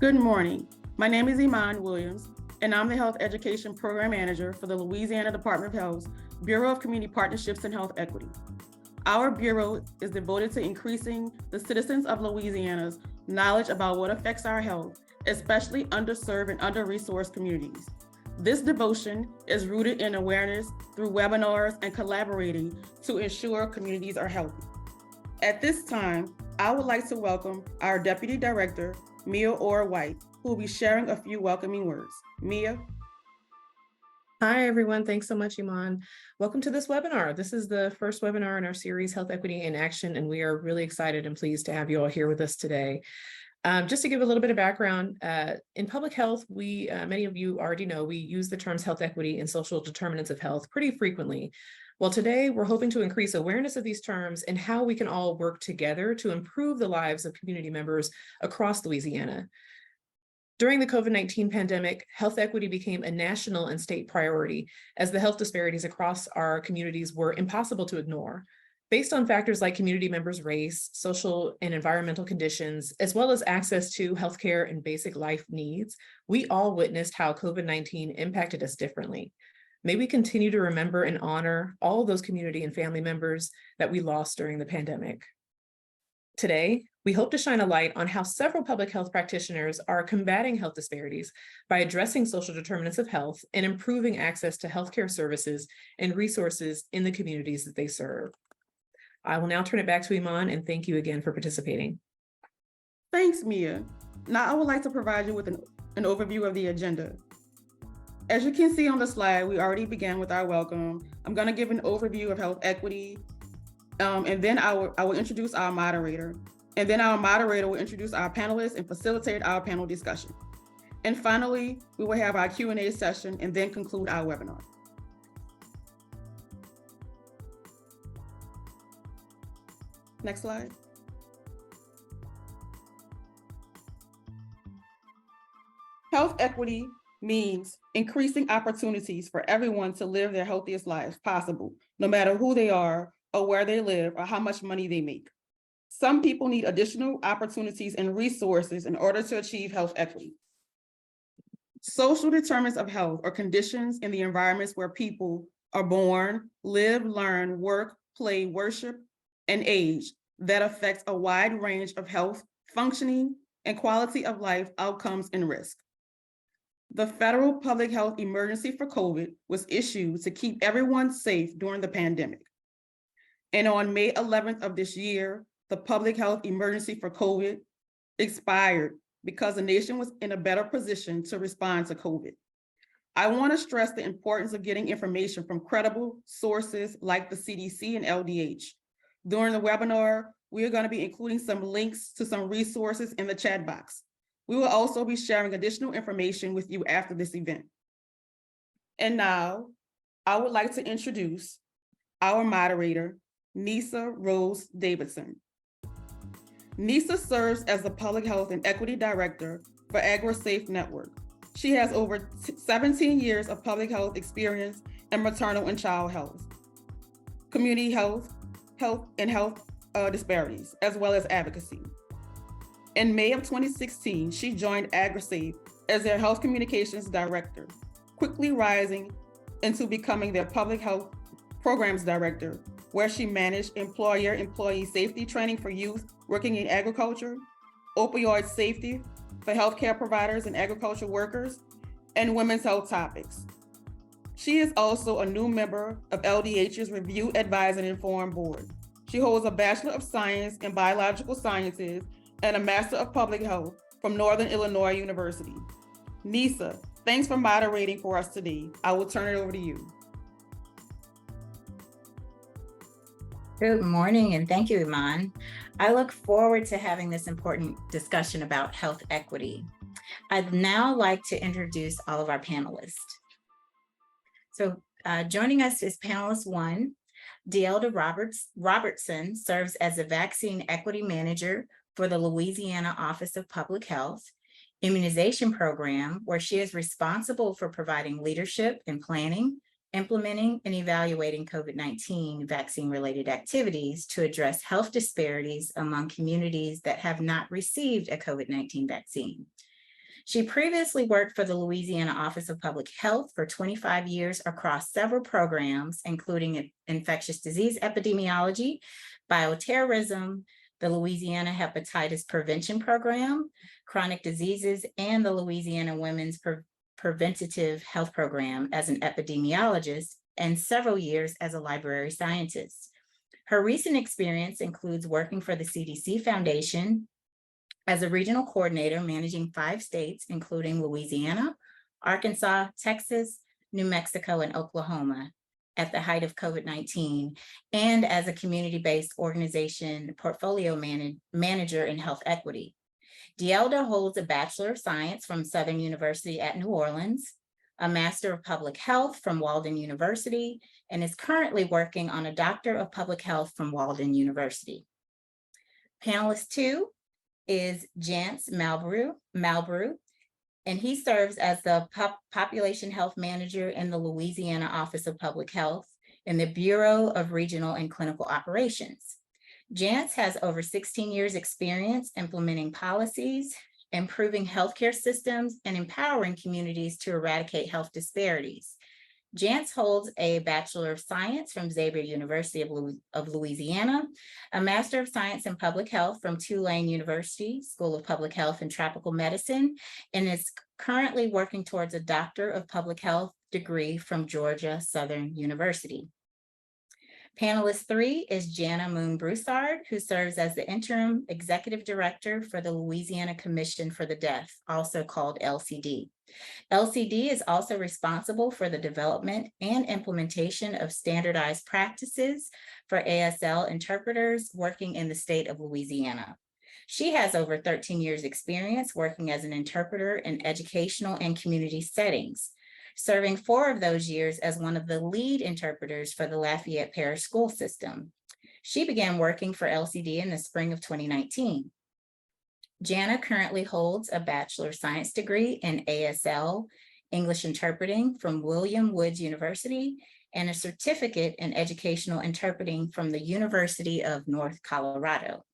Good morning. My name is Iman Williams, and I'm the Health Education Program Manager for the Louisiana Department of Health's Bureau of Community Partnerships and Health Equity. Our Bureau is devoted to increasing the citizens of Louisiana's knowledge about what affects our health, especially underserved and under-resourced communities. This devotion is rooted in awareness through webinars and collaborating to ensure communities are healthy. At this time, I would like to welcome our Deputy Director, Mia Orr-White, who will be sharing a few welcoming words. Mia. Hi, everyone. Thanks so much, Iman. Welcome to this webinar. This is the first webinar in our series, Health Equity in Action, and we are really excited and pleased to have you all here with us today. Just to give a little bit of background, in public health, many of you already know, we use the terms health equity and social determinants of health pretty frequently. Well, today we're hoping to increase awareness of these terms and how we can all work together to improve the lives of community members across Louisiana. During the COVID-19 pandemic, health equity became a national and state priority as the health disparities across our communities were impossible to ignore. Based on factors like community members' race, social and environmental conditions, as well as access to healthcare and basic life needs, we all witnessed how COVID-19 impacted us differently. May we continue to remember and honor all of those community and family members that we lost during the pandemic. Today, we hope to shine a light on how several public health practitioners are combating health disparities by addressing social determinants of health and improving access to healthcare services and resources in the communities that they serve. I will now turn it back to Iman and thank you again for participating. Thanks, Mia. Now I would like to provide you with an overview of the agenda. As you can see on the slide, we already began with our welcome. I'm going to give an overview of health equity, and then I will introduce our moderator. And then our moderator will introduce our panelists and facilitate our panel discussion. And finally, we will have our Q&A session and then conclude our webinar. Next slide. Health equity means increasing opportunities for everyone to live their healthiest lives possible, no matter who they are or where they live or how much money they make. Some people need additional opportunities and resources in order to achieve health equity. Social determinants of health are conditions in the environments where people are born, live, learn, work, play, worship, and age that affects a wide range of health, functioning, and quality of life outcomes and risk. The federal public health emergency for COVID was issued to keep everyone safe during the pandemic. And on May 11th of this year, the public health emergency for COVID expired because the nation was in a better position to respond to COVID. I want to stress the importance of getting information from credible sources like the CDC and LDH. During the webinar, we are going to be including some links to some resources in the chat box. We will also be sharing additional information with you after this event. And now, I would like to introduce our moderator, Nisa Rose Davidson. Nisa serves as the Public Health and Equity Director for AgriSafe Network. She has over 17 years of public health experience in maternal and child health, community health disparities, as well as advocacy. In May of 2016, she joined AgriSafe as their Health Communications Director, quickly rising into becoming their Public Health Programs Director, where she managed employee safety training for youth working in agriculture, opioid safety for healthcare providers and agriculture workers, and women's health topics. She is also a new member of LDH's Review, Advise, and Inform Board. She holds a Bachelor of Science in Biological Sciences and a Master of Public Health from Northern Illinois University. Nisa, thanks for moderating for us today. I will turn it over to you. Good morning, and thank you, Iman. I look forward to having this important discussion about health equity. I'd now like to introduce all of our panelists. So joining us is panelist one, Deelda Robertson serves as a Vaccine Equity Manager for the Louisiana Office of Public Health Immunization Program, where she is responsible for providing leadership and planning, implementing and evaluating COVID-19 vaccine-related activities to address health disparities among communities that have not received a COVID-19 vaccine. She previously worked for the Louisiana Office of Public Health for 25 years across several programs, including infectious disease epidemiology, bioterrorism, the Louisiana Hepatitis Prevention Program, chronic diseases, and the Louisiana Women's Preventative Health Program as an epidemiologist, and several years as a library scientist. Her recent experience includes working for the CDC Foundation as a regional coordinator managing 5 states, including Louisiana, Arkansas, Texas, New Mexico, and Oklahoma at the height of COVID-19, and as a community-based organization portfolio manager in health equity. Dielda holds a Bachelor of Science from Southern University at New Orleans, a Master of Public Health from Walden University, and is currently working on a Doctor of Public Health from Walden University. Panelist 2 is Jance Malbrew, and he serves as the Population Health Manager in the Louisiana Office of Public Health in the Bureau of Regional and Clinical Operations. Jance has over 16 years experience implementing policies, improving healthcare systems, and empowering communities to eradicate health disparities. Jance holds a Bachelor of Science from Xavier University of Louisiana, a Master of Science in Public Health from Tulane University School of Public Health and Tropical Medicine, and is currently working towards a Doctor of Public Health degree from Georgia Southern University. Panelist 3 is Jana Moon Broussard, who serves as the Interim Executive Director for the Louisiana Commission for the Deaf, also called LCD. LCD is also responsible for the development and implementation of standardized practices for ASL interpreters working in the state of Louisiana. She has over 13 years experience working as an interpreter in educational and community settings, serving 4 of those years as one of the lead interpreters for the Lafayette Parish School System. She began working for LCD in the spring of 2019. Jana currently holds a Bachelor of Science degree in ASL English Interpreting from William Woods University and a certificate in Educational Interpreting from the University of North Colorado.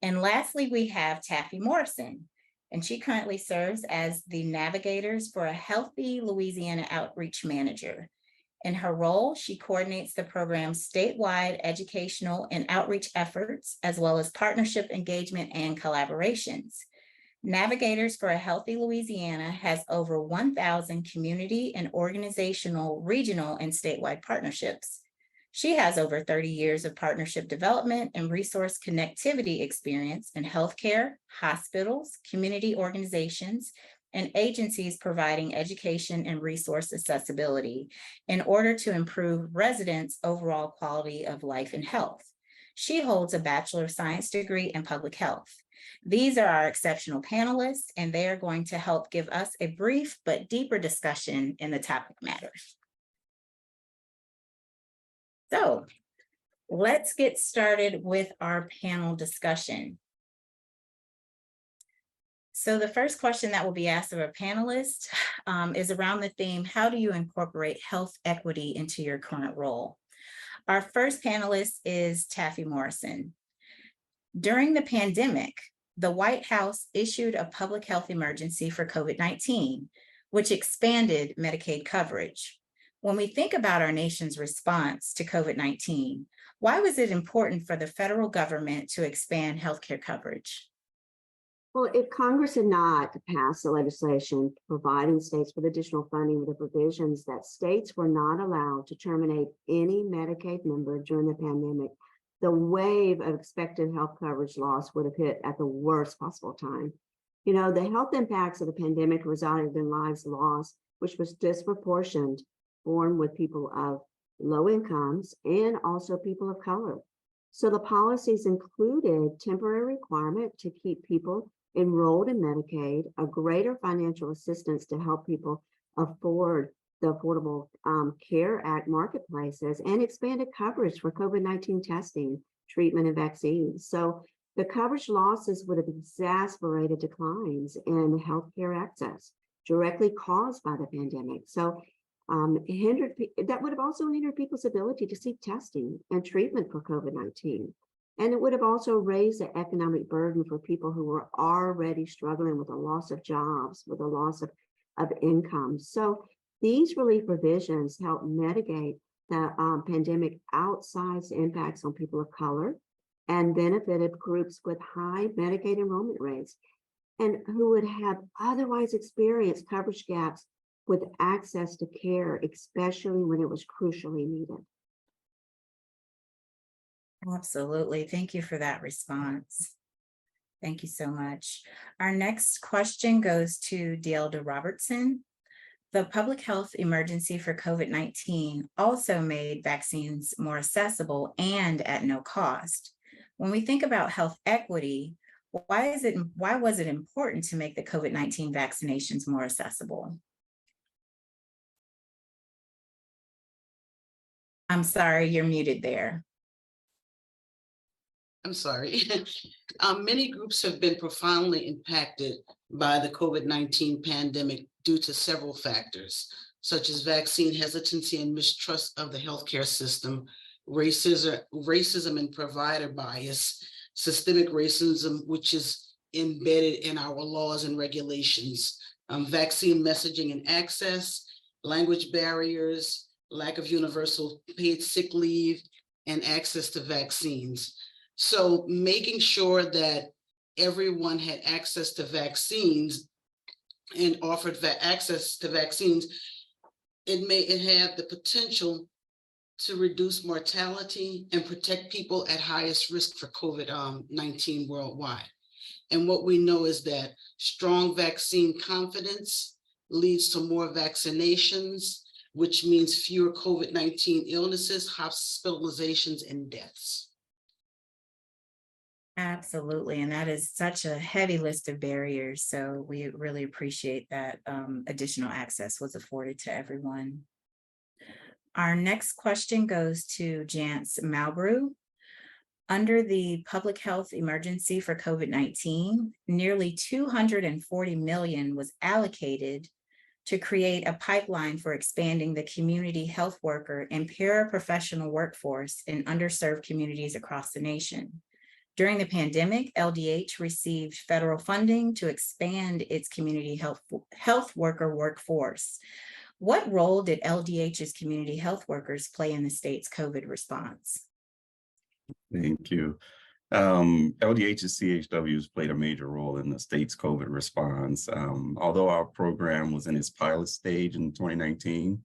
And lastly, we have Taffy Morrison, and she currently serves as the Navigators for a Healthy Louisiana Outreach Manager. In her role, she coordinates the program's statewide educational and outreach efforts, as well as partnership engagement and collaborations. Navigators for a Healthy Louisiana has over 1,000 community and organizational, regional, and statewide partnerships. She has over 30 years of partnership development and resource connectivity experience in healthcare, hospitals, community organizations, and agencies providing education and resource accessibility in order to improve residents' overall quality of life and health. She holds a Bachelor of Science degree in Public Health. These are our exceptional panelists, and they are going to help give us a brief but deeper discussion in the topic matter. So let's get started with our panel discussion. So the first question that will be asked of our panelists is around the theme, how do you incorporate health equity into your current role? Our first panelist is Taffy Morrison. During the pandemic, the White House issued a public health emergency for COVID-19, which expanded Medicaid coverage. When we think about our nation's response to COVID-19, why was it important for the federal government to expand healthcare coverage? Well, if Congress had not passed the legislation providing states with additional funding with the provisions that states were not allowed to terminate any Medicaid member during the pandemic, the wave of expected health coverage loss would have hit at the worst possible time. You know, the health impacts of the pandemic resulted in lives lost, which was disproportionate, born with people of low incomes and also people of color. So the policies included temporary requirement to keep people enrolled in Medicaid, a greater financial assistance to help people afford the Affordable Care Act marketplaces, and expanded coverage for COVID-19 testing, treatment, and vaccines. So the coverage losses would have exacerbated declines in healthcare access directly caused by the pandemic. So that would have also hindered people's ability to seek testing and treatment for COVID-19. And it would have also raised the economic burden for people who were already struggling with a loss of jobs, with a loss of income. So these relief provisions help mitigate the pandemic outsized impacts on people of color and benefited groups with high Medicaid enrollment rates and who would have otherwise experienced coverage gaps with access to care, especially when it was crucially needed. Absolutely. Thank you for that response. Thank you so much. Our next question goes to Deelda Robertson. The public health emergency for COVID-19 also made vaccines more accessible and at no cost. When we think about health equity, why was it important to make the COVID-19 vaccinations more accessible? I'm sorry, you're muted there. I'm sorry. Many groups have been profoundly impacted by the COVID-19 pandemic due to several factors, such as vaccine hesitancy and mistrust of the healthcare system, racism and provider bias, systemic racism, which is embedded in our laws and regulations, vaccine messaging and access, language barriers, lack of universal paid sick leave, and access to vaccines. So making sure that everyone had access to vaccines and offered access to vaccines, it had the potential to reduce mortality and protect people at highest risk for COVID-19 worldwide. And what we know is that strong vaccine confidence leads to more vaccinations, which means fewer COVID-19 illnesses, hospitalizations, and deaths. Absolutely. And that is such a heavy list of barriers. So we really appreciate that additional access was afforded to everyone. Our next question goes to Jance Malbrew. Under the public health emergency for COVID-19, nearly $240 million was allocated to create a pipeline for expanding the community health worker and paraprofessional workforce in underserved communities across the nation. During the pandemic, LDH received federal funding to expand its community health worker workforce. What role did LDH's community health workers play in the state's COVID response? Thank you. LDH's CHWs played a major role in the state's COVID response. Although our program was in its pilot stage in 2019,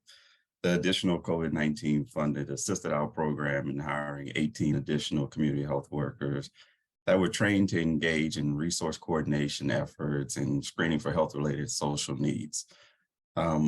the additional COVID-19 funded assisted our program in hiring 18 additional community health workers that were trained to engage in resource coordination efforts and screening for health-related social needs.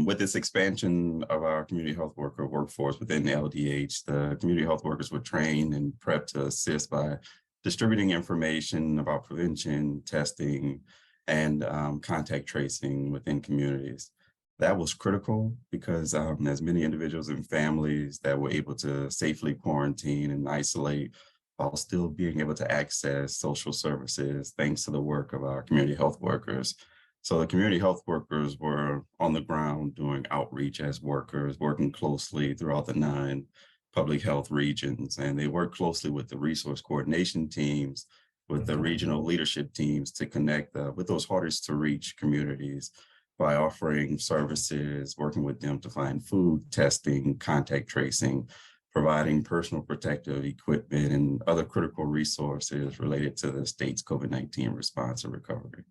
With this expansion of our community health worker workforce within LDH, the community health workers were trained and prepped to assist by distributing information about prevention, testing, and contact tracing within communities. That was critical because there's many individuals and families that were able to safely quarantine and isolate while still being able to access social services thanks to the work of our community health workers. So the community health workers were on the ground doing outreach as workers, working closely throughout the 9 public health regions, and they worked closely with the resource coordination teams, with the regional leadership teams to connect with those hardest to reach communities by offering services, working with them to find food, testing, contact tracing, providing personal protective equipment and other critical resources related to the state's COVID-19 response and recovery.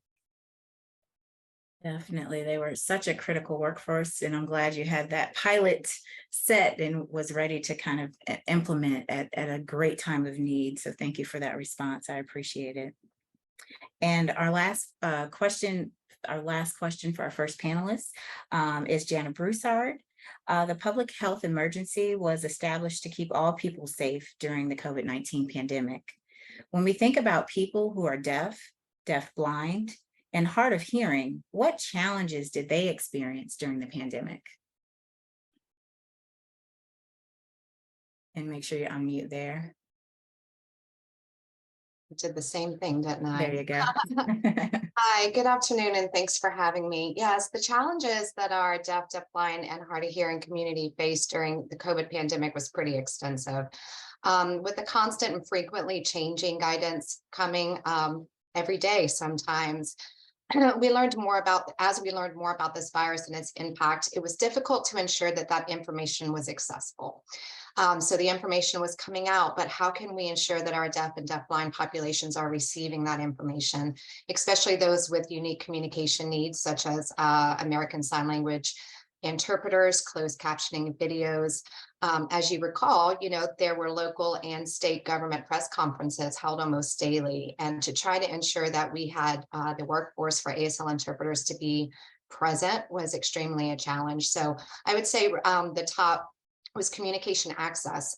Definitely. They were such a critical workforce, and I'm glad you had that pilot set and was ready to kind of implement at a great time of need. So thank you for that response. I appreciate it. And our last question for our first panelist is Jana Broussard. The public health emergency was established to keep all people safe during the COVID-19 pandemic. When we think about people who are deaf, deafblind, and hard of hearing, what challenges did they experience during the pandemic? And make sure you unmute there. Did the same thing, didn't I? There you go. Hi, good afternoon, and thanks for having me. Yes, the challenges that our deaf, deafblind, and hard of hearing community faced during the COVID pandemic was pretty extensive. With the constant and frequently changing guidance coming every day sometimes, as we learned more about this virus and its impact, it was difficult to ensure that that information was accessible. So the information was coming out, but how can we ensure that our deaf and deafblind populations are receiving that information, especially those with unique communication needs, such as American Sign Language interpreters, closed captioning videos. As you recall, there were local and state government press conferences held almost daily, and to try to ensure that we had the workforce for ASL interpreters to be present was extremely a challenge. So I would say the top was communication access.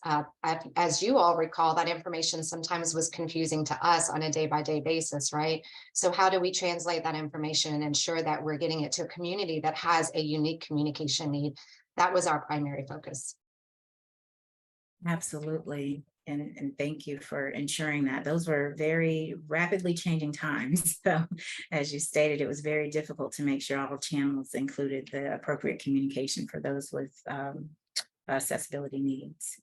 As you all recall, that information sometimes was confusing to us on a day-by-day basis, right? So how do we translate that information and ensure that we're getting it to a community that has a unique communication need? That was our primary focus. Absolutely. And thank you for ensuring that. Those were very rapidly changing times. So as you stated, it was very difficult to make sure all channels included the appropriate communication for those with accessibility needs.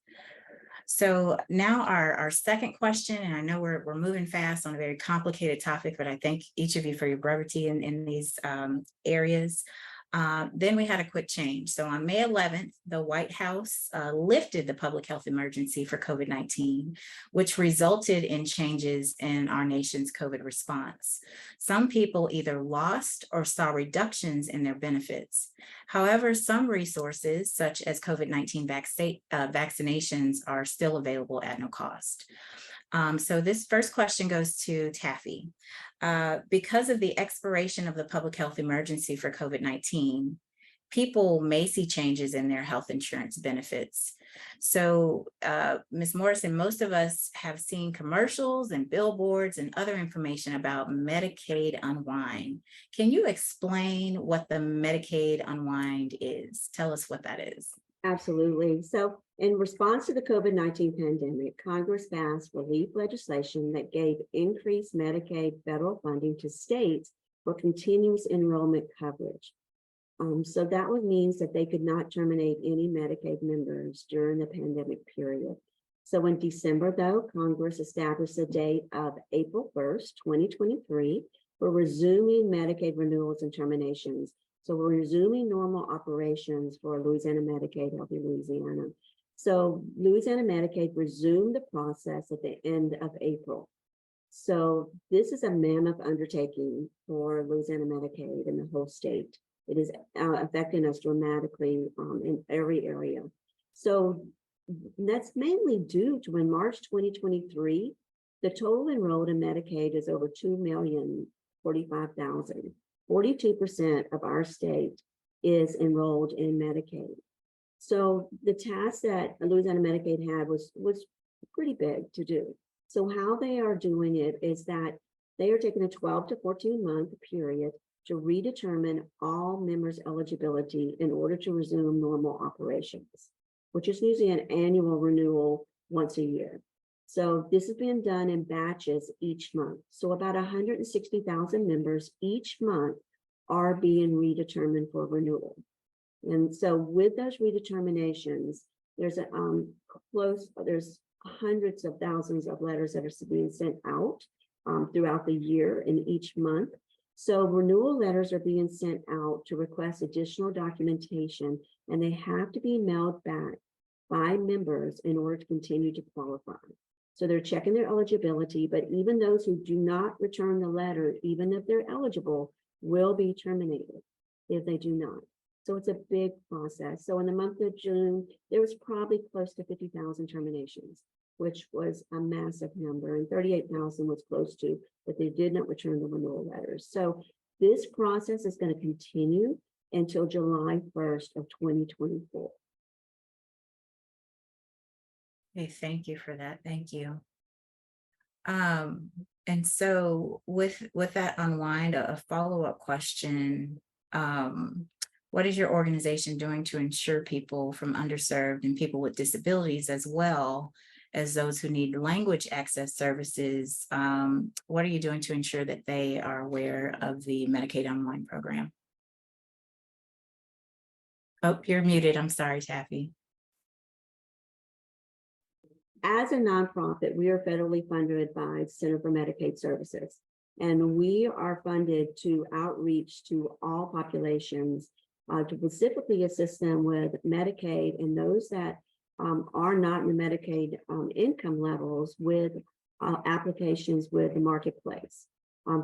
So now our second question, and I know we're moving fast on a very complicated topic, but I thank each of you for your brevity in these areas. Then we had a quick change. So on May 11th, the White House lifted the public health emergency for COVID-19, which resulted in changes in our nation's COVID response. Some people either lost or saw reductions in their benefits. However, some resources, such as COVID-19 vaccinations, are still available at no cost. So this first question goes to Taffy. Because of the expiration of the public health emergency for COVID-19, people may see changes in their health insurance benefits. So, Ms. Morrison, most of us have seen commercials and billboards and other information about Medicaid Unwind. Can you explain what the Medicaid Unwind is? Tell us what that is. Absolutely. So in response to the COVID-19 pandemic, Congress passed relief legislation that gave increased Medicaid federal funding to states for continuous enrollment coverage. So that would mean that they could not terminate any Medicaid members during the pandemic period. So in December, though, Congress established a date of April 1st, 2023 for resuming Medicaid renewals and terminations. So we're resuming normal operations for Louisiana Medicaid, Healthy Louisiana. So Louisiana Medicaid resumed the process at the end of April. So this is a mammoth undertaking for Louisiana Medicaid and the whole state. It is affecting us dramatically in every area. So that's mainly due to in March 2023, the total enrolled in Medicaid is over 2,045,000. 42% of our state is enrolled in Medicaid. So the task that Louisiana Medicaid had was pretty big to do. So how they are doing it is that they are taking a 12 to 14 month period to redetermine all members' eligibility in order to resume normal operations, which is usually an annual renewal once a year. So this is being done in batches each month. So about 160,000 members each month are being redetermined for renewal. And so with those redeterminations, there's hundreds of thousands of letters that are being sent out throughout the year and each month. So renewal letters are being sent out to request additional documentation, and they have to be mailed back by members in order to continue to qualify. So they're checking their eligibility, but even those who do not return the letter, even if they're eligible, will be terminated if they do not. So it's a big process. So in the month of June, there was probably close to 50,000 terminations, which was a massive number, and 38,000 was close to, but they did not return the renewal letters. So this process is going to continue until July 1st of 2024. Okay, thank you for that. Thank you. And so with that unwind, a follow-up question, what is your organization doing to ensure people from underserved and people with disabilities, as well as those who need language access services, what are you doing to ensure that they are aware of the Medicaid Unwind program? Oh, you're muted. I'm sorry, Taffy. As a nonprofit, we are federally funded by Center for Medicaid Services. And we are funded to outreach to all populations to specifically assist them with Medicaid and those that are not in the Medicaid income levels with applications with the marketplace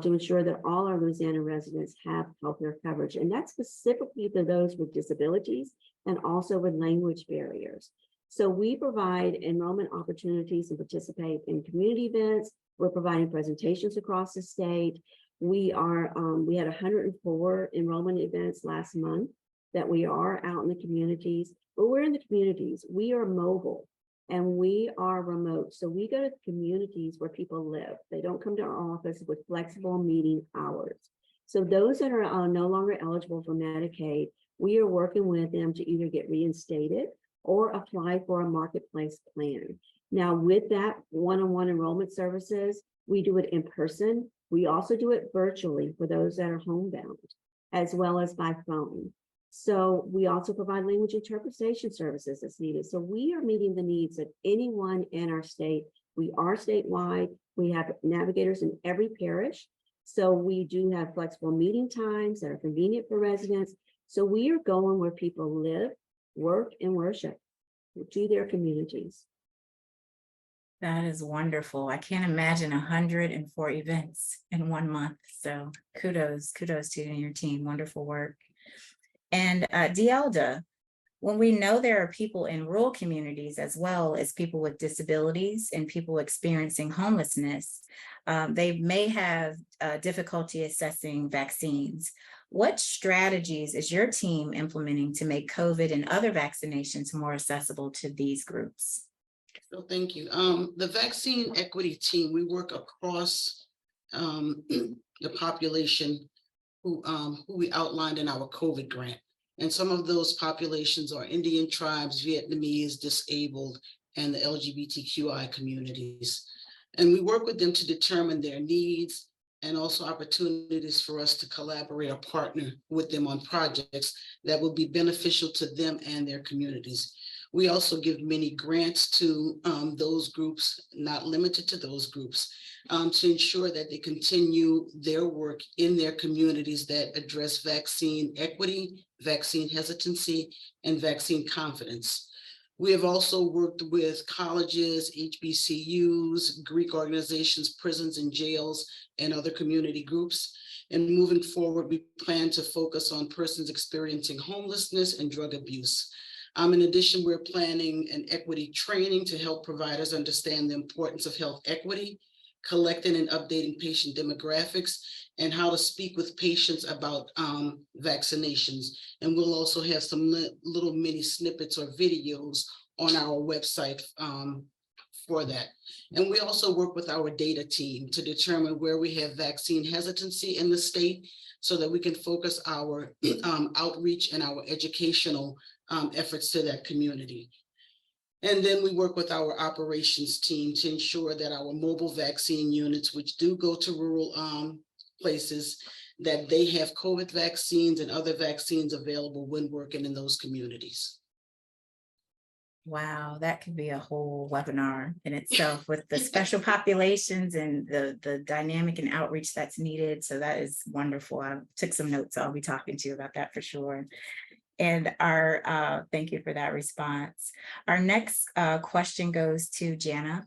to ensure that all our Louisiana residents have healthcare coverage. And that's specifically for those with disabilities and also with language barriers. So we provide enrollment opportunities and participate in community events. We're providing presentations across the state. We had 104 enrollment events last month that we are out in the communities, but we're in the communities. We are mobile and we are remote. So we go to the communities where people live. They don't come to our office with flexible meeting hours. So those that are no longer eligible for Medicaid, we are working with them to either get reinstated or apply for a marketplace plan. Now, with that one-on-one enrollment services, we do it in person. We also do it virtually for those that are homebound, as well as by phone. So we also provide language interpretation services as needed. So we are meeting the needs of anyone in our state. We are statewide. We have navigators in every parish. So we do have flexible meeting times that are convenient for residents. So we are going where people live, work, and worship to their communities. That is wonderful. I can't imagine 104 events in 1 month. So kudos to you and your team. Wonderful work. And Dielda, when we know there are people in rural communities as well as people with disabilities and people experiencing homelessness, they may have difficulty accessing vaccines. What strategies is your team implementing to make COVID and other vaccinations more accessible to these groups? So thank you. The vaccine equity team, we work across the population who we outlined in our COVID grant. And some of those populations are Indian tribes, Vietnamese, disabled, and the LGBTQI communities. And we work with them to determine their needs and also opportunities for us to collaborate or partner with them on projects that will be beneficial to them and their communities. We also give many grants to those groups, not limited to those groups, to ensure that they continue their work in their communities that address vaccine equity, vaccine hesitancy, and vaccine confidence. We have also worked with colleges, HBCUs, Greek organizations, prisons and jails, and other community groups. And moving forward, we plan to focus on persons experiencing homelessness and drug abuse. In addition, we're planning an equity training to help providers understand the importance of health equity, collecting and updating patient demographics, and how to speak with patients about vaccinations. And we'll also have some little mini snippets or videos on our website for that. And we also work with our data team to determine where we have vaccine hesitancy in the state so that we can focus our outreach and our educational efforts to that community. And then we work with our operations team to ensure that our mobile vaccine units, which do go to rural places, that they have COVID vaccines and other vaccines available when working in those communities. Wow, that could be a whole webinar in itself with the special populations and the dynamic and outreach that's needed. So that is wonderful. I took some notes. I'll be talking to you about that for sure. And thank you for that response. Our next question goes to Jana.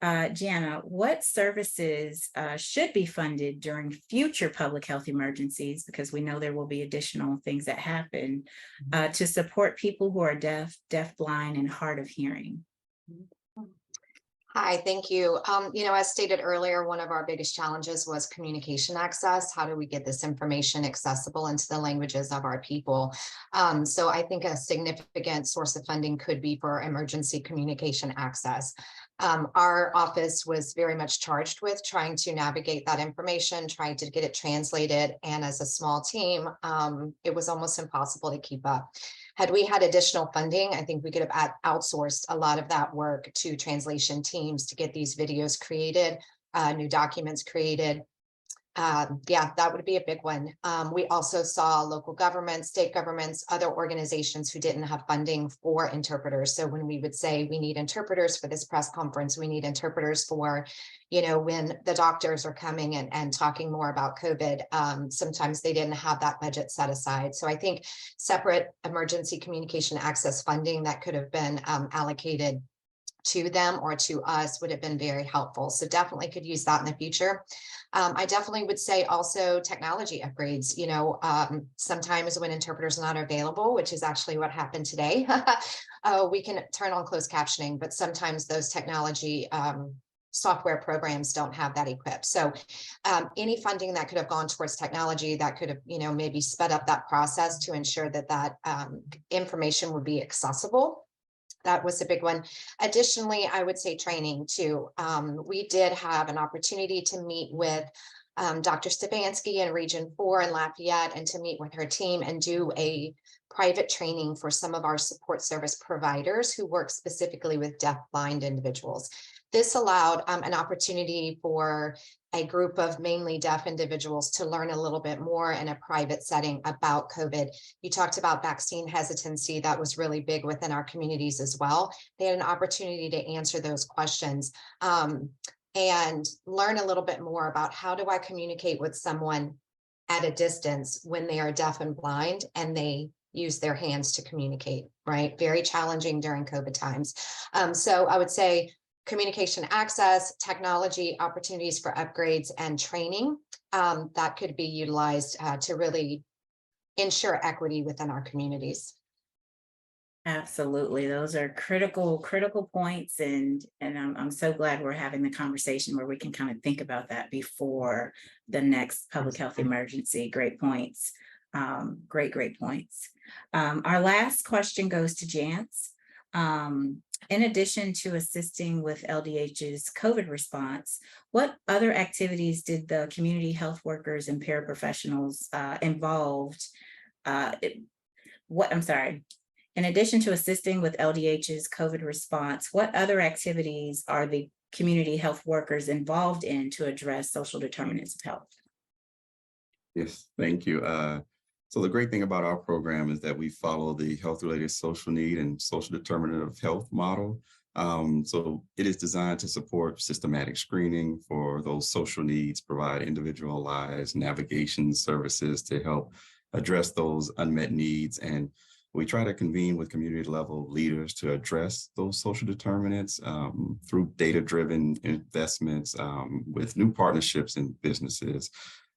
Jana, what services should be funded during future public health emergencies, because we know there will be additional things that happen to support people who are deaf, blind, and hard of hearing? Hi, thank you. As stated earlier, one of our biggest challenges was communication access. How do we get this information accessible into the languages of our people? So I think a significant source of funding could be for emergency communication access. Our office was very much charged with trying to navigate that information, trying to get it translated. And as a small team, it was almost impossible to keep up. Had we had additional funding, I think we could have outsourced a lot of that work to translation teams to get these videos created, new documents created. Yeah, that would be a big one. We also saw local governments, state governments, other organizations who didn't have funding for interpreters. So when we would say we need interpreters for this press conference, we need interpreters for, when the doctors are coming and talking more about COVID, sometimes they didn't have that budget set aside. So I think separate emergency communication access funding that could have been allocated to them or to us would have been very helpful. So definitely could use that in the future. I definitely would say also technology upgrades. Sometimes when interpreters are not available, which is actually what happened today, we can turn on closed captioning, but sometimes those technology software programs don't have that equipped. So any funding that could have gone towards technology that could have, maybe sped up that process to ensure that information would be accessible. That was a big one. Additionally, I would say training too. We did have an opportunity to meet with Dr. Stefanski in Region 4 in Lafayette and to meet with her team and do a private training for some of our support service providers who work specifically with deaf-blind individuals. This allowed an opportunity for a group of mainly deaf individuals to learn a little bit more in a private setting about COVID. You talked about vaccine hesitancy. That was really big within our communities as well. They had an opportunity to answer those questions and learn a little bit more about how do I communicate with someone at a distance when they are deaf and blind and they use their hands to communicate, right? Very challenging during COVID times. So I would say communication access, technology, opportunities for upgrades and training that could be utilized to really ensure equity within our communities. Absolutely. Those are critical points. And I'm so glad we're having the conversation where we can kind of think about that before the next public health emergency. Great points. Great points. Our last question goes to Jance. In addition to assisting with LDH's COVID response, what other activities did the community health workers and paraprofessionals involved? In addition to assisting with LDH's COVID response, what other activities are the community health workers involved in to address social determinants of health? Yes, thank you. So the great thing about our program is that we follow the health-related social need and social determinant of health model. So it is designed to support systematic screening for those social needs, provide individualized navigation services to help address those unmet needs. And we try to convene with community level leaders to address those social determinants through data-driven investments with new partnerships and businesses.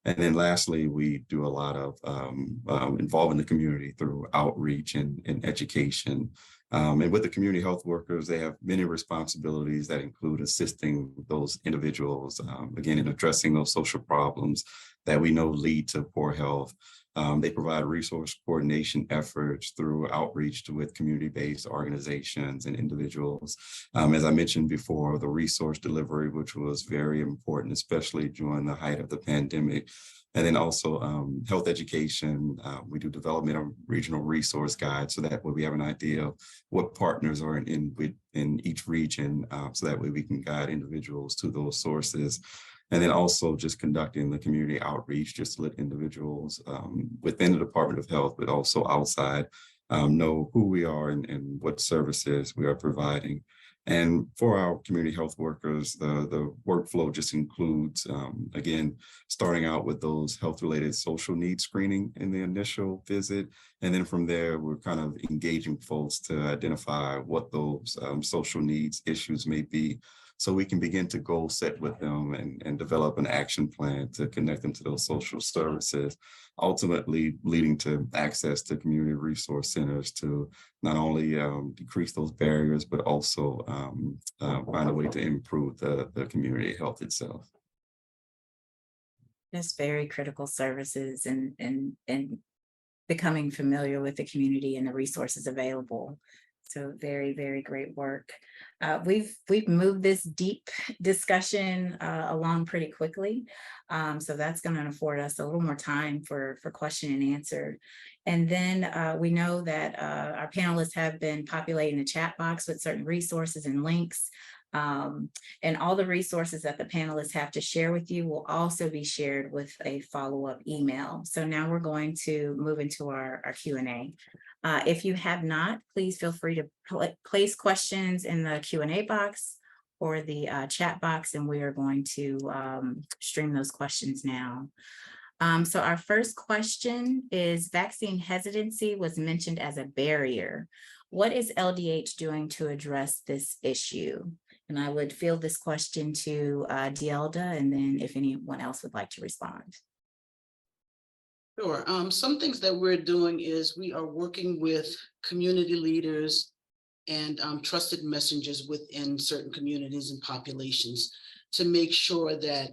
And then lastly, we do a lot of involving the community through outreach and education. And with the community health workers, they have many responsibilities that include assisting those individuals, again, in addressing those social problems that we know lead to poor health. They provide resource coordination efforts through outreach with community-based organizations and individuals. As I mentioned before, the resource delivery, which was very important, especially during the height of the pandemic. And then also health education. We do development of regional resource guides, so that way we have an idea of what partners are in each region, so that way we can guide individuals to those sources. And then also just conducting the community outreach, just to let individuals within the Department of Health, but also outside, know who we are and what services we are providing. And for our community health workers, the workflow just includes, again, starting out with those health-related social needs screening in the initial visit. And then from there, we're kind of engaging folks to identify what those social needs issues may be, so we can begin to goal set with them and develop an action plan to connect them to those social services, ultimately leading to access to community resource centers to not only decrease those barriers, but also find a way to improve the community health itself. That's very critical services and becoming familiar with the community and the resources available. So very great work. We've moved this deep discussion along pretty quickly. So that's going to afford us a little more time for question and answer. And then we know that our panelists have been populating the chat box with certain resources and links. And all the resources that the panelists have to share with you will also be shared with a follow-up email. So now we're going to move into our Q&A. If you have not, please feel free to place questions in the Q&A box or the chat box, and we are going to stream those questions now. So our first question is, vaccine hesitancy was mentioned as a barrier. What is LDH doing to address this issue? And I would field this question to Dielda, and then if anyone else would like to respond. Sure. Some things that we're doing is we are working with community leaders and trusted messengers within certain communities and populations to make sure that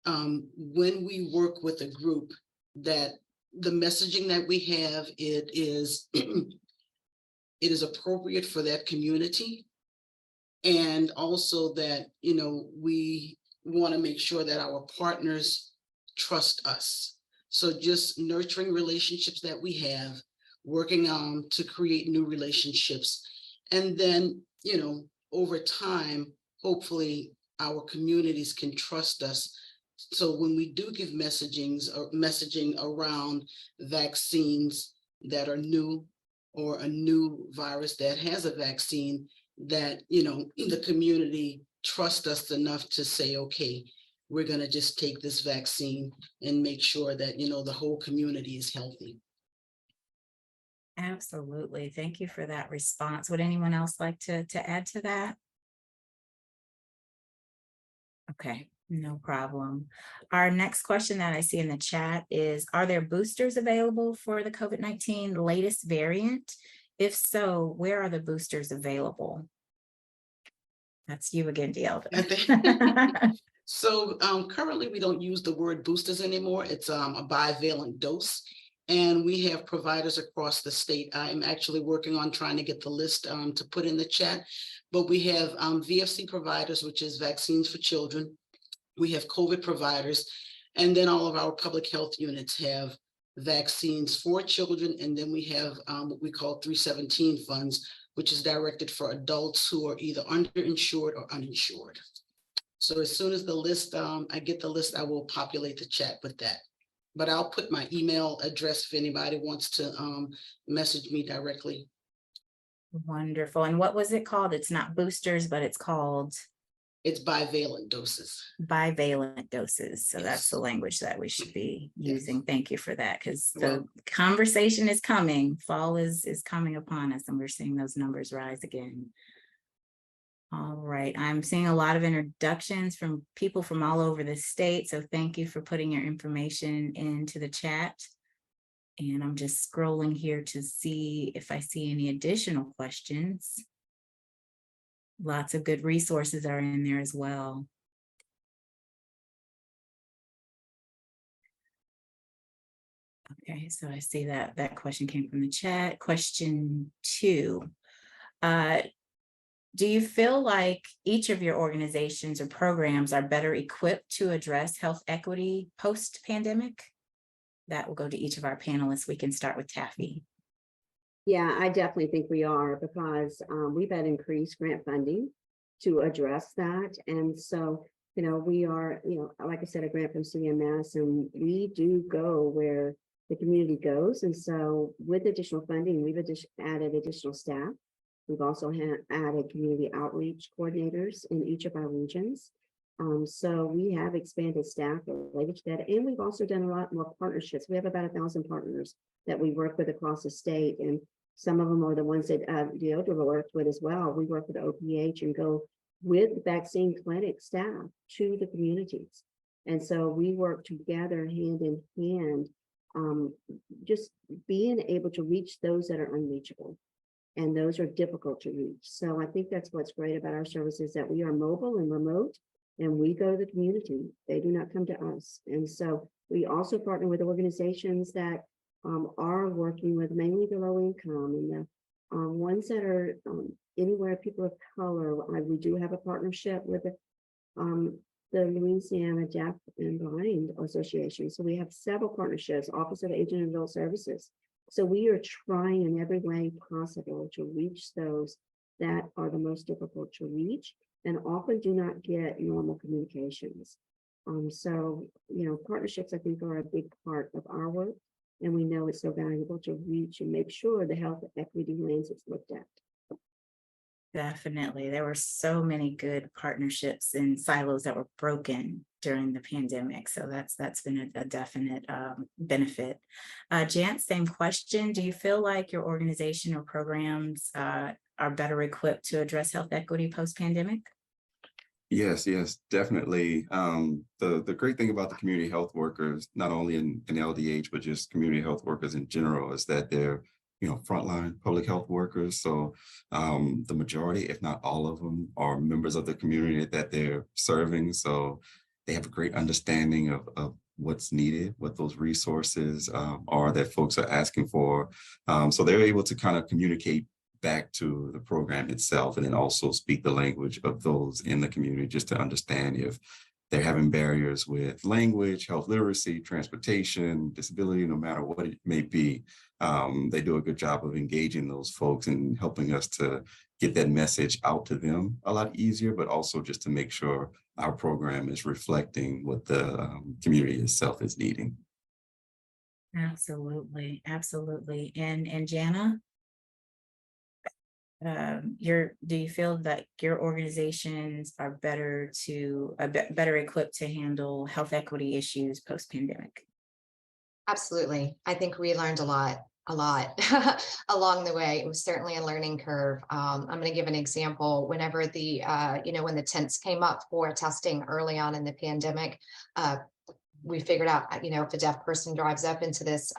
when we work with a group, that the messaging that we have, it is it is appropriate for that community. And also that, we want to make sure that our partners trust us. So just nurturing relationships that we have, working on to create new relationships. And then, over time, hopefully our communities can trust us. So when we do give messaging around vaccines that are new, or a new virus that has a vaccine, that, the community trust us enough to say, okay, we're going to just take this vaccine and make sure that, the whole community is healthy. Absolutely. Thank you for that response. Would anyone else like to add to that? Okay, no problem. Our next question that I see in the chat is, are there boosters available for the COVID-19 latest variant? If so, where are the boosters available? That's you again, Dielda. So currently we don't use the word boosters anymore. It's a bivalent dose. And we have providers across the state. I'm actually working on trying to get the list to put in the chat. But we have VFC providers, which is vaccines for children. We have COVID providers. And then all of our public health units have vaccines for children. And then we have what we call 317 funds, which is directed for adults who are either underinsured or uninsured. So as soon as the list, I get the list, I will populate the chat with that. But I'll put my email address if anybody wants to message me directly. Wonderful. And what was it called? It's not boosters, but it's called? It's bivalent doses. Bivalent doses. So Yes. That's the language that we should be Yes. using. Thank you for that, because the Well, conversation is coming. Fall is coming upon us, and we're seeing those numbers rise again. All right, I'm seeing a lot of introductions from people from all over the state. So thank you for putting your information into the chat. And I'm just scrolling here to see if I see any additional questions. Lots of good resources are in there as well. Okay, so I see that question came from the chat. Question 2. Do you feel like each of your organizations or programs are better equipped to address health equity post-pandemic? That will go to each of our panelists. We can start with Taffy. Yeah, I definitely think we are, because we've had increased grant funding to address that. And so, we are, like I said, a grant from CMS, and we do go where the community goes. And so with additional funding, we've added additional staff. We've also added community outreach coordinators in each of our regions. So we have expanded staff related to that. And we've also done a lot more partnerships. We have about 1,000 partners that we work with across the state. And some of them are the ones that Dielda worked with as well. We work with OPH and go with vaccine clinic staff to the communities. And so we work together hand in hand, just being able to reach those that are unreachable. And those are difficult to reach. So I think that's what's great about our services, that we are mobile and remote, and we go to the community. They do not come to us. And so we also partner with organizations that are working with mainly the low income and the ones that are anywhere people of color. We do have a partnership with the Louisiana Deaf and Blind Association. So we have several partnerships, Office of Aging and Adult Services. So we are trying in every way possible to reach those that are the most difficult to reach. and often do not get normal communications. So, partnerships, I think, are a big part of our work, and we know it's so valuable to reach and make sure the health equity lens is looked at. Definitely. There were so many good partnerships and silos that were broken during the pandemic. So that's been a definite benefit. Jan, same question. Do you feel like your organization or programs are better equipped to address health equity post-pandemic? Yes, yes, definitely. The great thing about the community health workers, not only in LDH, but just community health workers in general, is that they're, frontline public health workers. So the majority, if not all of them, are members of the community that they're serving. So they have a great understanding of what's needed, what those resources are that folks are asking for. So they're able to kind of communicate back to the program itself, and then also speak the language of those in the community, just to understand if they're having barriers with language, health literacy, transportation, disability, no matter what it may be. They do a good job of engaging those folks and helping us to get that message out to them a lot easier, but also just to make sure our program is reflecting what the community itself is needing. Absolutely, absolutely. And Jana? Do you feel that your organizations are better better equipped to handle health equity issues post-pandemic? Absolutely. I think we learned a lot along the way. It was certainly a learning curve. I'm going to give an example. Whenever when the tents came up for testing early on in the pandemic, we figured out, if a deaf person drives up into this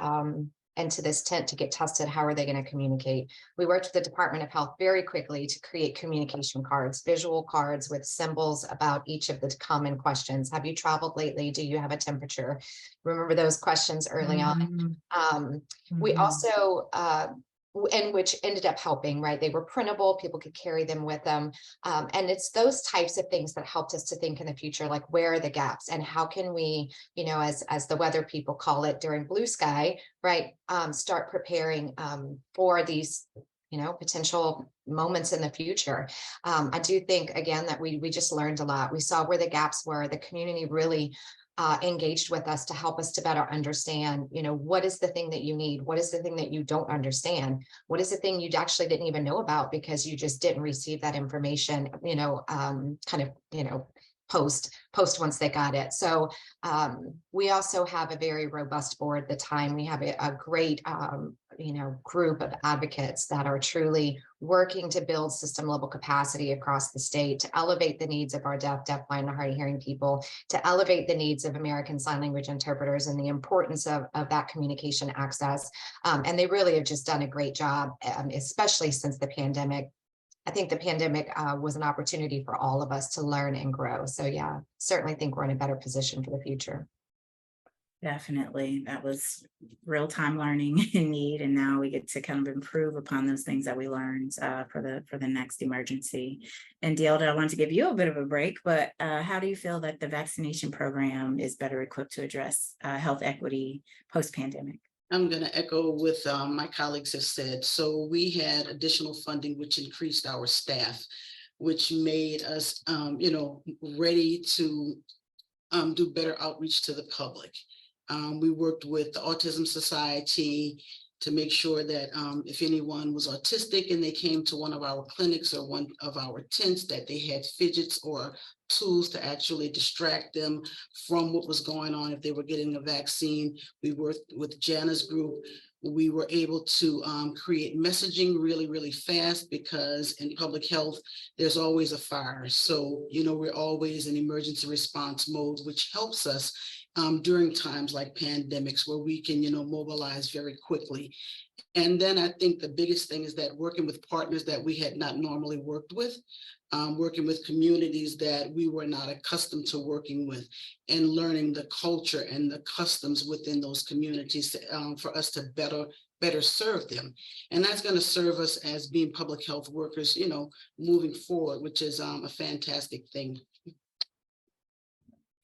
tent to get tested, how are they going to communicate? We worked with the Department of Health very quickly to create communication cards, visual cards with symbols about each of the common questions. Have you traveled lately? Do you have a temperature? Remember those questions early on. We also, and which ended up helping, right? They were printable, people could carry them with them. And it's those types of things that helped us to think in the future, like where are the gaps and how can we, as the weather people call it during blue sky, right? Start preparing for these, potential moments in the future. I do think, again, that we just learned a lot. We saw where the gaps were. The community really engaged with us to help us to better understand, what is the thing that you need? What is the thing that you don't understand? What is the thing you actually didn't even know about because you just didn't receive that information, post once they got it. So we also have a very robust board at the time. We have a great, group of advocates that are truly working to build system level capacity across the state to elevate the needs of our deaf, blind, and hard of hearing people, to elevate the needs of American Sign Language interpreters and the importance of that communication access. And they really have just done a great job, especially since the pandemic. I think the pandemic was an opportunity for all of us to learn and grow. So yeah, certainly think we're in a better position for the future. Definitely. That was real-time learning in need. And now we get to kind of improve upon those things that we learned for the next emergency. And Deelda, I want to give you a bit of a break, but how do you feel that the vaccination program is better equipped to address health equity post-pandemic? I'm going to echo what my colleagues have said. So we had additional funding, which increased our staff, which made us, ready to do better outreach to the public. We worked with the Autism Society to make sure that if anyone was autistic and they came to one of our clinics or one of our tents, that they had fidgets or tools to actually distract them from what was going on if they were getting a vaccine. We worked with Jana's group. We were able to create messaging really, really fast because in public health, there's always a fire. So, we're always in emergency response mode, which helps us during times like pandemics where we can, mobilize very quickly. And then I think the biggest thing is that working with partners that we had not normally worked with, working with communities that we were not accustomed to working with, and learning the culture and the customs within those communities to, for us to better serve them. And that's going to serve us as being public health workers, moving forward, which is a fantastic thing.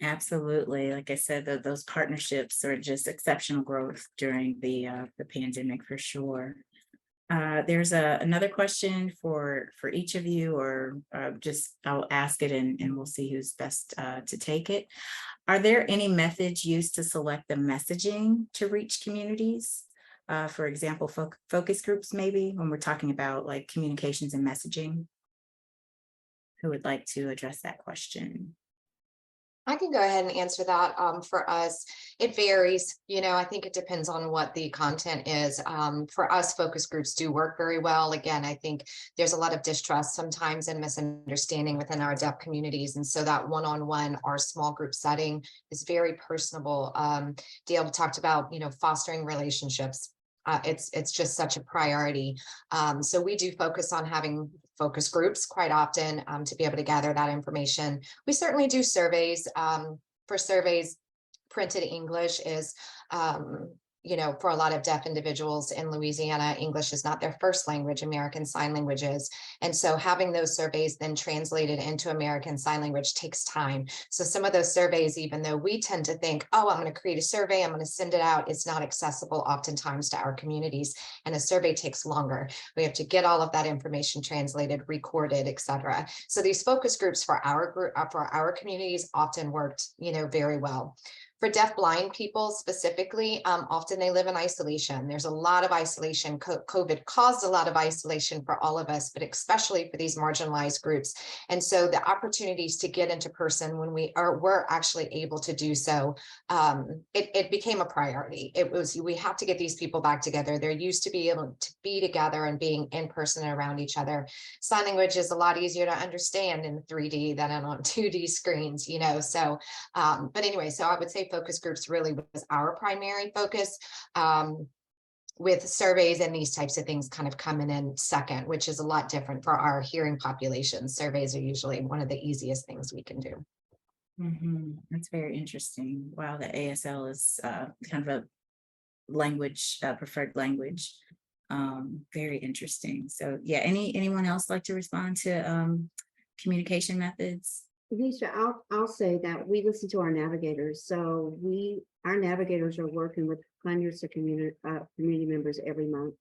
Absolutely. Like I said, those partnerships are just exceptional growth during the pandemic for sure. There's another question for each of you, or just I'll ask it and we'll see who's best to take it. Are there any methods used to select the messaging to reach communities? For example, focus groups, maybe, when we're talking about like communications and messaging. Who would like to address that question? I can go ahead and answer that. For us, it varies. I think it depends on what the content is. For us, focus groups do work very well. Again, I think there's a lot of distrust sometimes and misunderstanding within our deaf communities. And so that one-on-one or small group setting is very personable. Dale talked about, fostering relationships. It's just such a priority. So we do focus on having focus groups quite often to be able to gather that information. We certainly do surveys. For surveys, printed English is for a lot of deaf individuals in Louisiana, English is not their first language, American Sign Language is. And so having those surveys then translated into American Sign Language takes time. So some of those surveys, even though we tend to think, oh, I'm going to create a survey, I'm going to send it out, it's not accessible oftentimes to our communities. And a survey takes longer. We have to get all of that information translated, recorded, etc. So these focus groups for our group, for our communities often worked, very well. For deaf-blind people specifically, often they live in isolation. There's a lot of isolation. COVID caused a lot of isolation for all of us, but especially for these marginalized groups. And so the opportunities to get into person when were actually able to do so, it became a priority. We have to get these people back together. They're used to be able to be together and being in person and around each other. Sign language is a lot easier to understand in 3D than on 2D screens, so, but anyway, so I would say focus groups really was our primary focus, with surveys and these types of things kind of coming in second, which is a lot different for our hearing population. Surveys are usually one of the easiest things we can do. That's very interesting. Wow, the ASL is kind of a language, preferred language. Very interesting. So yeah, anyone else like to respond to communication methods? Lisa, I'll say that we listen to our navigators. So our navigators are working with hundreds of community members every month,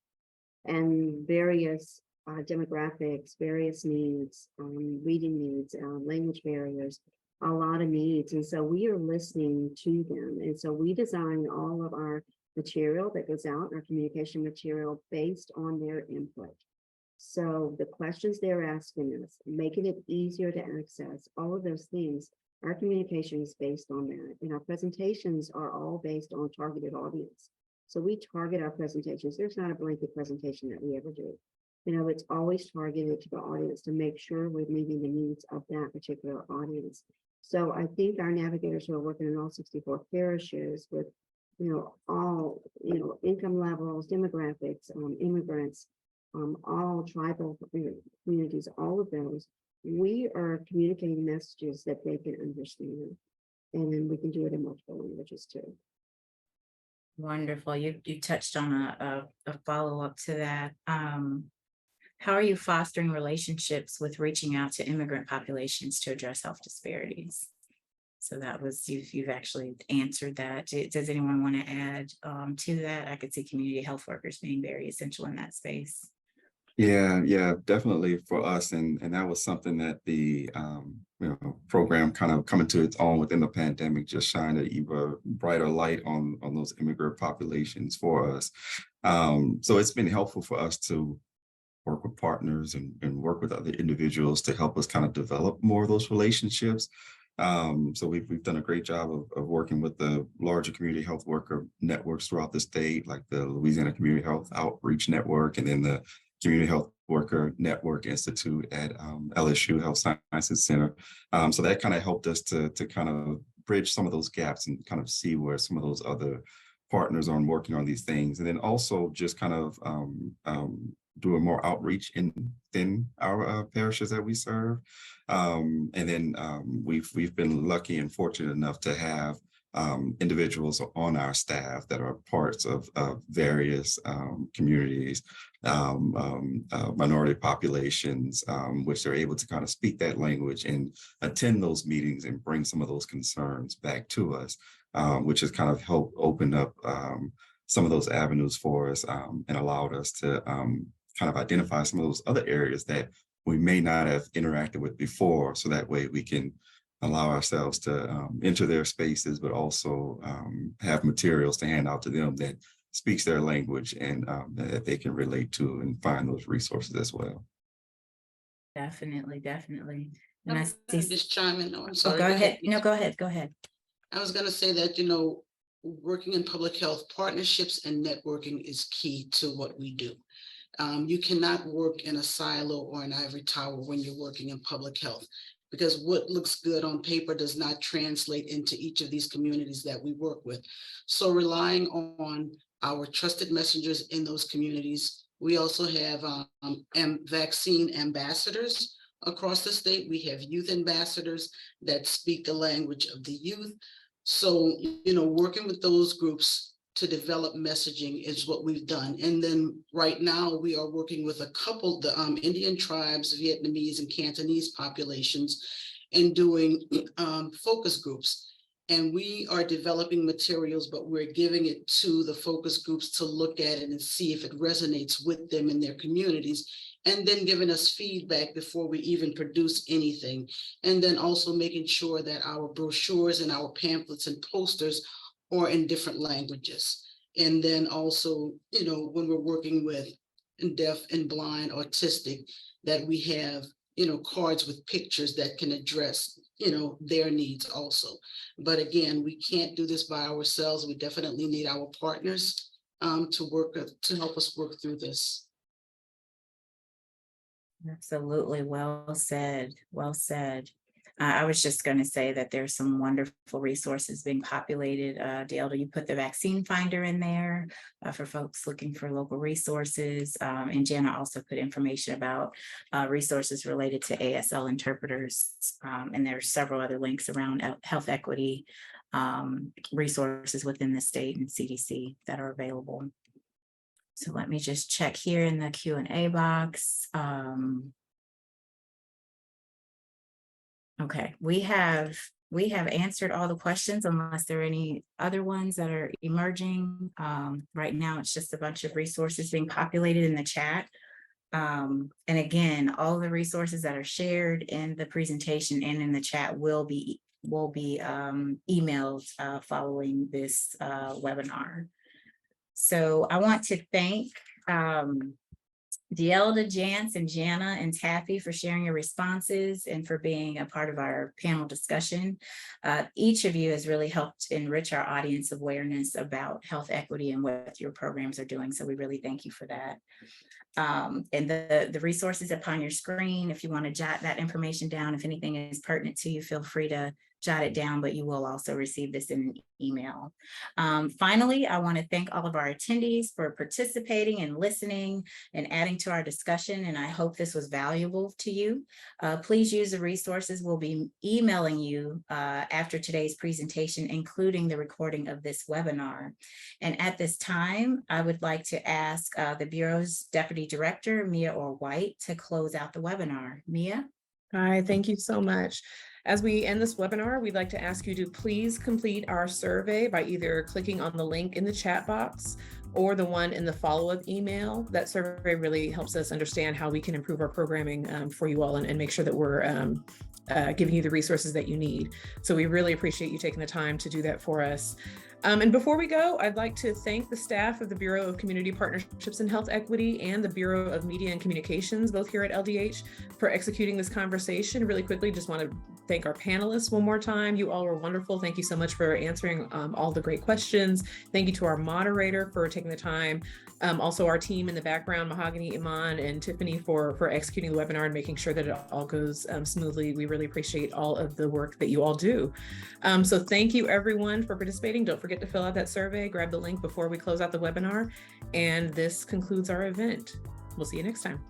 and various demographics, various needs, reading needs, language barriers, a lot of needs. And so we are listening to them. And so we design all of our material that goes out, our communication material, based on their input. So the questions they're asking us, making it easier to access, all of those things, our communication is based on that. And our presentations are all based on targeted audience. So we target our presentations. There's not a blanket presentation that we ever do. It's always targeted to the audience to make sure we're meeting the needs of that particular audience. So I think our navigators who are working in all 64 parishes with, all, income levels, demographics, immigrants, all tribal communities, all of those, we are communicating messages that they can understand. And then we can do it in multiple languages too. Wonderful. You touched on a follow-up to that. How are you fostering relationships with reaching out to immigrant populations to address health disparities? So that was, you've actually answered that. Does anyone want to add to that? I could see community health workers being very essential in that space. Yeah, definitely for us. And that was something that the program kind of coming to its own within the pandemic, just shined an even brighter light on those immigrant populations for us. So it's been helpful for us to work with partners and work with other individuals to help us kind of develop more of those relationships. So we've done a great job of working with the larger community health worker networks throughout the state, like the Louisiana Community Health Outreach Network, and then the Community Health Worker Network Institute at LSU Health Sciences Center. So that kind of helped us to kind of bridge some of those gaps and kind of see where some of those other partners are working on these things. And then also just kind of doing more outreach in our parishes that we serve. And then we've been lucky and fortunate enough to have individuals on our staff that are parts of various communities, minority populations, which are able to kind of speak that language and attend those meetings and bring some of those concerns back to us, which has kind of helped open up some of those avenues for us and allowed us to kind of identify some of those other areas that we may not have interacted with before. So that way we can allow ourselves to enter their spaces, but also have materials to hand out to them that speaks their language and that they can relate to and find those resources as well. Definitely, definitely. And I Can I see, just chime in? Oh, I'm oh, sorry. go ahead. No, go ahead. Go ahead. I was going to say that, working in public health, partnerships and networking is key to what we do. You cannot work in a silo or an ivory tower when you're working in public health, because what looks good on paper does not translate into each of these communities that we work with. So relying on our trusted messengers in those communities. We also have vaccine ambassadors across the state. We have youth ambassadors that speak the language of the youth. So, working with those groups to develop messaging is what we've done. And then right now we are working with a couple, the Indian tribes, Vietnamese and Cantonese populations, and doing focus groups. And we are developing materials, but we're giving it to the focus groups to look at it and see if it resonates with them in their communities, and then giving us feedback before we even produce anything. And then also making sure that our brochures and our pamphlets and posters are in different languages. And then also, when we're working with deaf and blind, autistic, that we have, cards with pictures that can address, their needs also. But again, we can't do this by ourselves. We definitely need our partners to help us work through this. Absolutely. Well said. Well said. I was just going to say that there's some wonderful resources being populated. Dale, you put the vaccine finder in there for folks looking for local resources. And Jana also put information about resources related to ASL interpreters. And there's several other links around health equity resources within the state and CDC that are available. So let me just check here in the Q&A box. Okay, we have answered all the questions unless there are any other ones that are emerging. Right now, it's just a bunch of resources being populated in the chat. And again, all the resources that are shared in the presentation and in the chat will be emailed following this webinar. So I want to thank Deelda, Jance, and Jana, and Taffy for sharing your responses and for being a part of our panel discussion. Each of you has really helped enrich our audience awareness about health equity and what your programs are doing. So we really thank you for that. And the resources upon your screen, if you want to jot that information down, if anything is pertinent to you, feel free to jot it down, but you will also receive this in an email. Finally, I want to thank all of our attendees for participating and listening and adding to our discussion, and I hope this was valuable to you. Please use the resources we'll be emailing you after today's presentation, including the recording of this webinar. And at this time, I would like to ask the Bureau's Deputy Director, Mia Orr-White, to close out the webinar. Mia? Hi, thank you so much. As we end this webinar, we'd like to ask you to please complete our survey by either clicking on the link in the chat box or the one in the follow-up email. That survey really helps us understand how we can improve our programming for you all and make sure that we're giving you the resources that you need. So we really appreciate you taking the time to do that for us. And before we go, I'd like to thank the staff of the Bureau of Community Partnerships and Health Equity and the Bureau of Media and Communications, both here at LDH, for executing this conversation. Really quickly, just want to thank our panelists one more time. You all were wonderful. Thank you so much for answering all the great questions. Thank you to our moderator for taking the time. Also our team in the background, Mahogany, Iman, and Tiffany for executing the webinar and making sure that it all goes smoothly. We really appreciate all of the work that you all do. So thank you everyone for participating. Don't forget to fill out that survey, grab the link before we close out the webinar. And this concludes our event. We'll see you next time.